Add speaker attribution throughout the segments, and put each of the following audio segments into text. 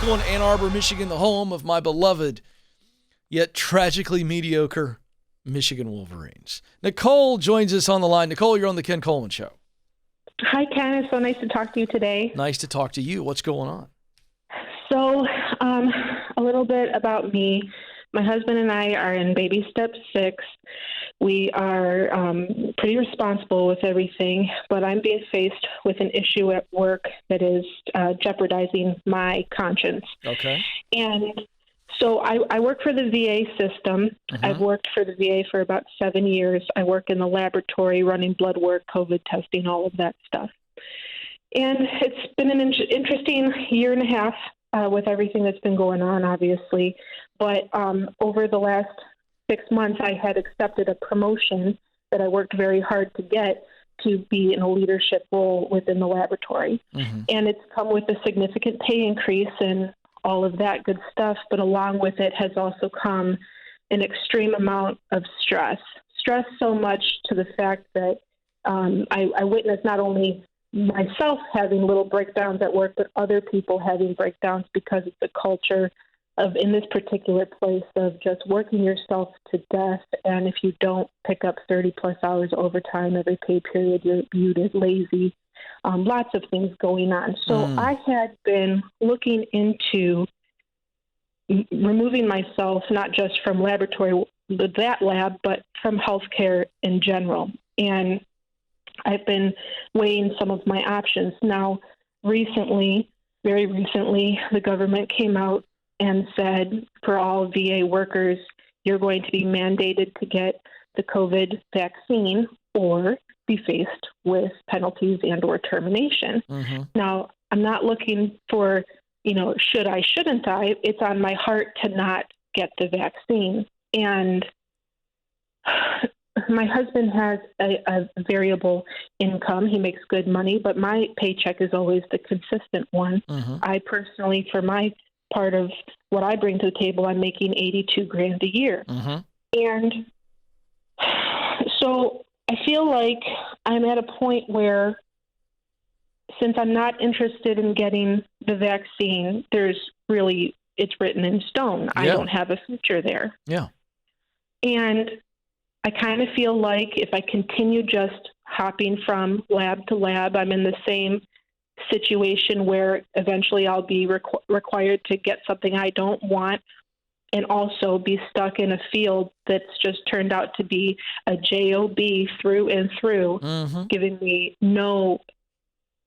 Speaker 1: local in Ann Arbor, Michigan, the home of my beloved, yet tragically mediocre Michigan Wolverines. Nicole joins us on the line. Nicole, you're on the Ken Coleman Show.
Speaker 2: Hi, Ken. It's so nice to talk to you today.
Speaker 1: Nice to talk to you. What's going on?
Speaker 2: So, a little bit about me. My husband and I are in baby step 6. We are pretty responsible with everything, but I'm being faced with an issue at work that is jeopardizing my conscience.
Speaker 1: Okay.
Speaker 2: And so I work for the VA system.
Speaker 1: Mm-hmm.
Speaker 2: I've worked for the VA for about 7 years. I work in the laboratory running blood work, COVID testing, all of that stuff. And it's been an interesting year and a half with everything that's been going on, obviously. But over the last 6 months, I had accepted a promotion that I worked very hard to get to be in a leadership role within the laboratory. Mm-hmm. And it's come with a significant pay increase and all of that good stuff. But along with it has also come an extreme amount of stress. Stress so much to the fact that I witnessed not only myself having little breakdowns at work, but other people having breakdowns because it's a culture of, in this particular place, of just working yourself to death. And if you don't pick up 30 plus hours overtime every pay period, you're viewed as lazy. Lots of things going on. So I had been looking into removing myself, not just from that lab, but from healthcare in general. And I've been weighing some of my options. Now, very recently, the government came out and said for all VA workers, you're going to be mandated to get the COVID vaccine or be faced with penalties and or termination. Mm-hmm. Now, I'm not looking for, should I, shouldn't I? It's on my heart to not get the vaccine. And my husband has a variable income. He makes good money, but my paycheck is always the consistent one. Mm-hmm. I personally, for my part of what I bring to the table, I'm making $82,000 a year. Mm-hmm. And so I feel like I'm at a point where, since I'm not interested in getting the vaccine, it's written in stone. Yeah. I don't have a future there.
Speaker 1: Yeah.
Speaker 2: And I kind of feel like if I continue just hopping from lab to lab, I'm in the same situation where eventually I'll be required to get something I don't want and also be stuck in a field that's just turned out to be a job through and through, mm-hmm. giving me no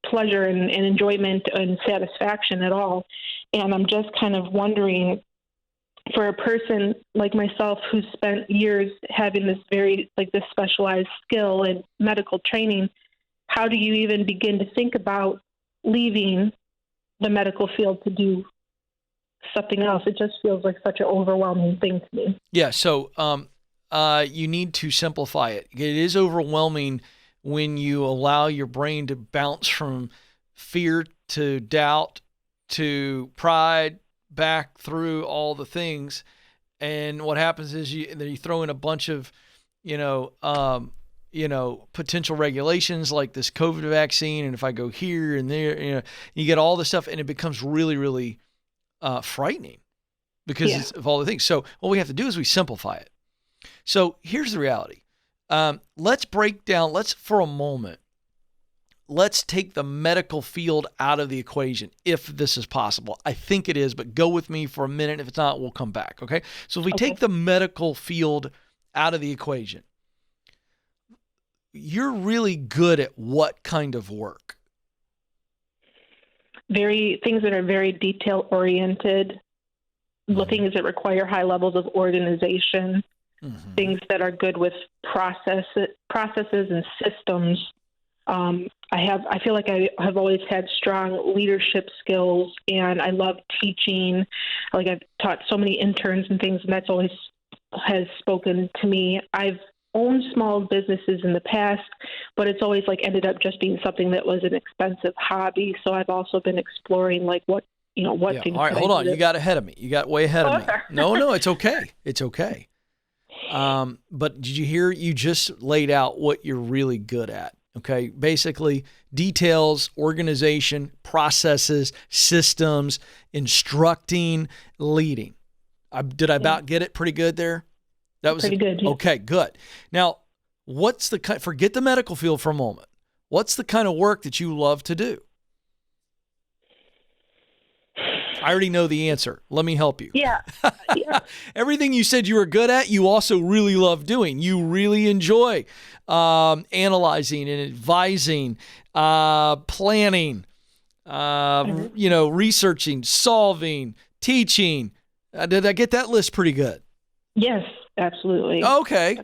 Speaker 2: pleasure and enjoyment and satisfaction at all. And I'm just kind of wondering, for a person like myself who's spent years having this this specialized skill and medical training, how do you even begin to think about leaving the medical field to do something else? It just feels like such an overwhelming thing to me.
Speaker 1: Yeah. So you need to simplify it. It is overwhelming when you allow your brain to bounce from fear to doubt to pride, back through all the things. And what happens is you throw in a bunch of, potential regulations like this COVID vaccine. And if I go here and there, you get all this stuff and it becomes really, really frightening because of all the things. So what we have to do is we simplify it. So here's the reality. Let's for a moment, let's take the medical field out of the equation if this is possible. I think it is, but go with me for a minute. If it's not, we'll come back, okay? So if we take the medical field out of the equation, you're really good at what kind of work?
Speaker 2: Things that are very detail-oriented, mm-hmm. things that require high levels of organization, mm-hmm. things that are good with processes and systems. I feel like I have always had strong leadership skills, and I love teaching. Like, I've taught so many interns and things, and that's always has spoken to me. I've owned small businesses in the past, but it's always ended up just being something that was an expensive hobby. So I've also been exploring what things. All
Speaker 1: right, hold on. You got ahead of me. You got way ahead of me. No, it's okay. It's okay. But did you hear? You just laid out what you're really good at. Okay, basically details, organization, processes, systems, instructing, leading. Did I about get it pretty good there? That was
Speaker 2: pretty good. Yeah.
Speaker 1: Okay, good. Now, forget the medical field for a moment. What's the kind of work that you love to do? I already know the answer. Let me help you.
Speaker 2: Yeah.
Speaker 1: Everything you said you were good at, you also really love doing. You really enjoy analyzing and advising, planning, researching, solving, teaching. Did I get that list pretty good?
Speaker 2: Yes, absolutely.
Speaker 1: Okay.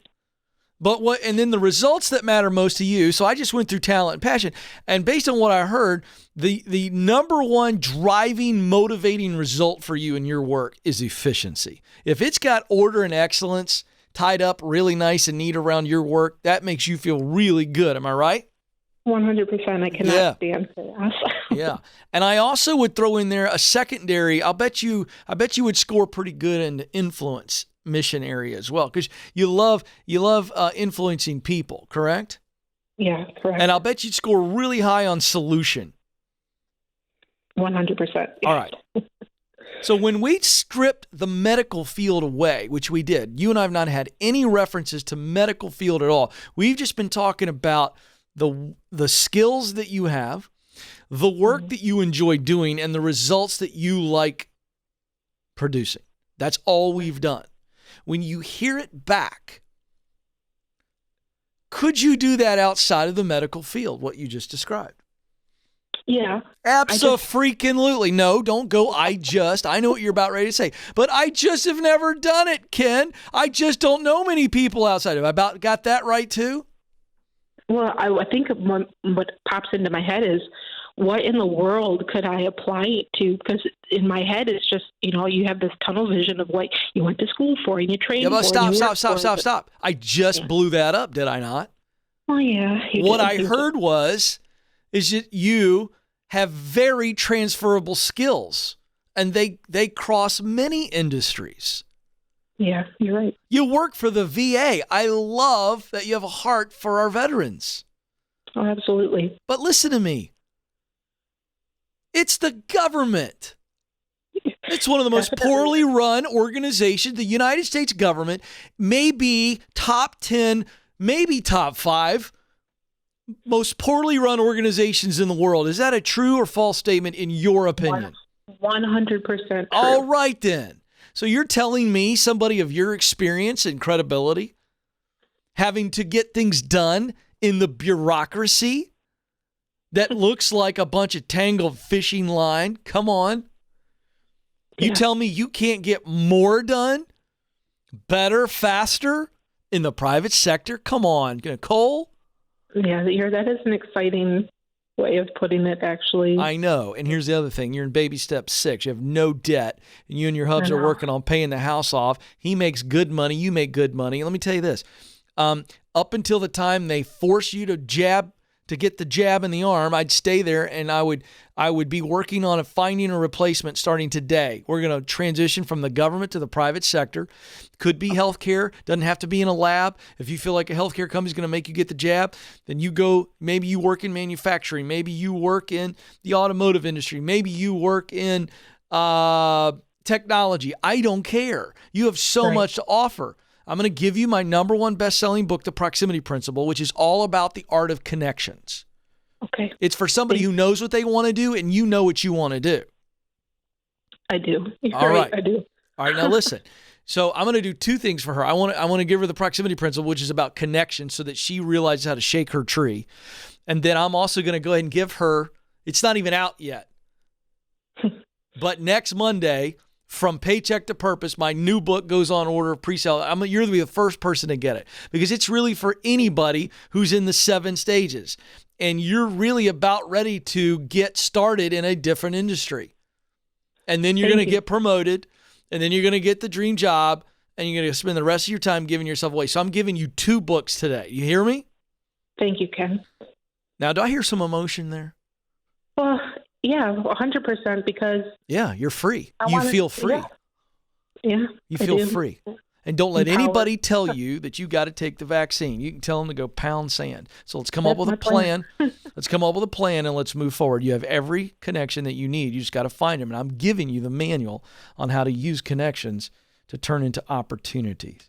Speaker 1: But and then the results that matter most to you. So I just went through talent and passion. And based on what I heard, the number one driving, motivating result for you in your work is efficiency. If it's got order and excellence tied up really nice and neat around your work, that makes you feel really good. Am I right?
Speaker 2: 100%. I cannot stand chaos.
Speaker 1: Yeah. And I also would throw in there a secondary. I bet you would score pretty good in the influence mission area as well, because you love influencing people, correct?
Speaker 2: Yeah, correct.
Speaker 1: And I'll bet you'd score really high on solution.
Speaker 2: 100%.
Speaker 1: All right. So when we stripped the medical field away, which we did, you and I have not had any references to medical field at all. We've just been talking about the skills that you have, the work that you enjoy doing, and the results that you like producing. That's all we've done. When you hear it back, could you do that outside of the medical field, what you just described?
Speaker 2: Yeah.
Speaker 1: Abso-freaking-lutely. No, don't go, I know what you're about ready to say. But I just have never done it, Ken. I just don't know many people outside of it. I about got that right, too?
Speaker 2: Well, I think what pops into my head is, what in the world could I apply it to? Because in my head, it's just, you have this tunnel vision of what you went to school for and you trained for.
Speaker 1: Stop. I just blew that up, did I not?
Speaker 2: Oh, yeah.
Speaker 1: What I heard is that you have very transferable skills, and they cross many industries.
Speaker 2: Yeah, you're right.
Speaker 1: You work for the VA. I love that you have a heart for our veterans.
Speaker 2: Oh, absolutely.
Speaker 1: But listen to me. It's the government. It's one of the most poorly run organizations. The United States government may be top 10, maybe top 5 most poorly run organizations in the world. Is that a true or false statement in your opinion?
Speaker 2: 100% true.
Speaker 1: All right, then. So you're telling me, somebody of your experience and credibility, having to get things done in the bureaucracy that looks like a bunch of tangled fishing line? Come on. You tell me you can't get more done, better, faster in the private sector? Come on, Cole.
Speaker 2: Yeah, that is an exciting way of putting it, actually.
Speaker 1: I know. And here's the other thing. You're in baby step 6. You have no debt, and you and your hubs are working on paying the house off. He makes good money. You make good money. Let me tell you this. Up until the time they force you to get the jab in the arm, I'd stay there, and I would be working on finding a replacement starting today. We're going to transition from the government to the private sector. Could be healthcare, doesn't have to be in a lab. If you feel like a healthcare company is going to make you get the jab, then you go, maybe you work in manufacturing, maybe you work in the automotive industry, maybe you work in technology. I don't care. You have so much to offer. I'm going to give you my number one best-selling book, The Proximity Principle, which is all about the art of connections.
Speaker 2: Okay.
Speaker 1: It's for somebody who knows what they want to do, and you know what you want to do.
Speaker 2: I do.
Speaker 1: All right.
Speaker 2: I do.
Speaker 1: All right, now listen. So I'm going to do 2 things for her. I want to give her the Proximity Principle, which is about connection, so that she realizes how to shake her tree. And then I'm also going to go ahead and give her, it's not even out yet, but next Monday, From Paycheck to Purpose, my new book goes on order of pre-sale. You're going to be the first person to get it, because it's really for anybody who's in the 7 stages. And you're really about ready to get started in a different industry. And then you're going to get promoted, and then you're going to get the dream job, and you're going to spend the rest of your time giving yourself away. So I'm giving you 2 books today. You hear me?
Speaker 2: Thank you, Ken.
Speaker 1: Now, do I hear some emotion there?
Speaker 2: Well, yeah, 100%, because...
Speaker 1: Yeah, you're free. You feel free.
Speaker 2: Yeah,
Speaker 1: you feel free. And don't let
Speaker 2: Empower.
Speaker 1: anybody tell you that you got to take the vaccine. You can tell them to go pound sand. So let's come up with a plan. Let's come up with a plan and let's move forward. You have every connection that you need. You just got to find them. And I'm giving you the manual on how to use connections to turn into opportunities.